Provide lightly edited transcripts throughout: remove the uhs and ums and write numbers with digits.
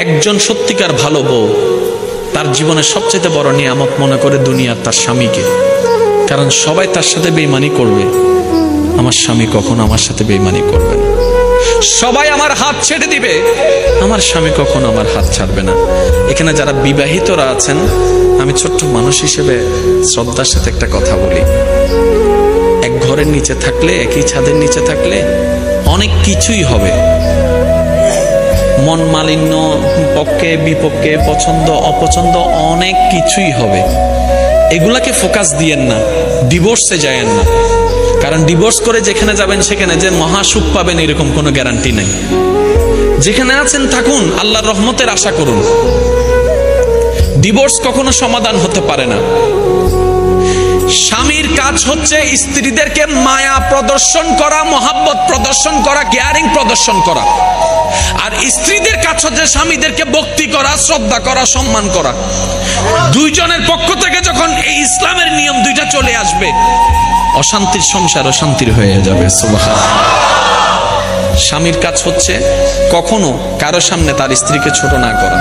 একজন সত্যিকার ভালো বউ তার জীবনের সবচেয়ে বড় নিয়ামত মনে করে দুনিয়ার তার স্বামীকে। কারণ সবাই তার সাথে বেঈমানি করবে, আমার স্বামী কখনো আমার সাথে বেঈমানি করবে না। সবাই আমার হাত ছেড়ে দিবে, আমার স্বামী কখনো আমার হাত ছাড়বে না। এখানে যারা বিবাহিতরা আছেন, আমি ছোট্ট মানুষ হিসেবে শ্রদ্ধার সাথে একটা কথা বলি। এক ঘরের নিচে থাকলে, একই ছাদের নিচে থাকলে অনেক কিছুই হবে। মন মালিন্য, পক্ষে বিপক্ষে, পছন্দ অপছন্দ অনেক কিছুই হবে। এগুলাকে ফোকাস দিয়েন না, ডিভোর্সে যায়েন না। কারণ ডিভোর্স করে যেখানে যাবেন সেখানে যে মহাসুখ পাবেন এরকম কোনো গ্যারান্টি নাই। যেখানে আছেন থাকুন, আল্লাহর রহমতের আশা করুন। ডিভোর্স কখনো সমাধান হতে পারে না। স্বামীর কাজ হচ্ছে স্ত্রীদেরকে মায়া প্রদর্শন করা, মহাব্বত প্রদর্শন করা, কেয়ারিং প্রদর্শন করা। আর স্ত্রীদের কাজ হচ্ছে স্বামীদেরকে ভক্তি করা, শ্রদ্ধা করা, সম্মান করা। দুইজনের পক্ষ থেকে যখন এই ইসলামের নিয়ম দুইটা চলে আসবে, অশান্তির সংসার অশান্তির হয়ে যাবে। সুবহানাল্লাহ। স্বামীর কাজ হচ্ছে কখনো কারো সামনে তার স্ত্রীকে ছোট না করা,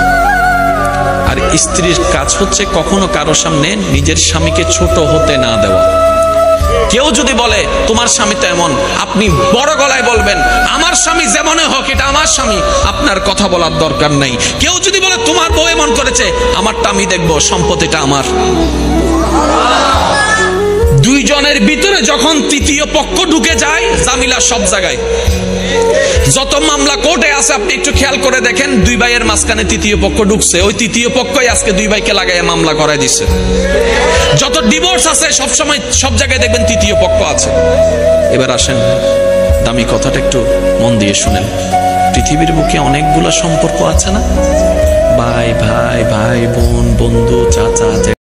আর স্ত্রীর কাজ হচ্ছে কখনো কারো সামনে নিজের স্বামীকে ছোট হতে না দেওয়া। কেউ যদি বলে তোমার স্বামী তো এমন, আপনি বড় গলায় বলবেন আমার স্বামী যেমনই হোক এটা আমার স্বামী, আপনার কথা বলার দরকার নাই। কেউ যদি বলে তোমার বউ এমন করেছে, আমারটা আমি দেখবো, সম্পত্তিটা আমার। দুইজনের ভিতরে যখন তৃতীয় পক্ষ ঢুকে যায়, ঝামেলা সব জায়গায়। যত মামলা কোর্টে আছে আপনি একটু খেয়াল করে দেখেন, দুই ভাইয়ের মাঝখানে তৃতীয় পক্ষ ঢুকছে, ওই তৃতীয় পক্ষই আজকে দুই ভাইকে লাগাইয়া মামলা করাই দিচ্ছে। যত ডিভোর্স আছে সব সময় সব জায়গায় দেখবেন তৃতীয় পক্ষ আছে। এবার আসেন, দামি কথাটা একটু মন দিয়ে শুনেন। পৃথিবীর বুকে অনেকগুলো সম্পর্ক আছে না? ভাই ভাই, ভাই বোন, বন্ধু, চাচা।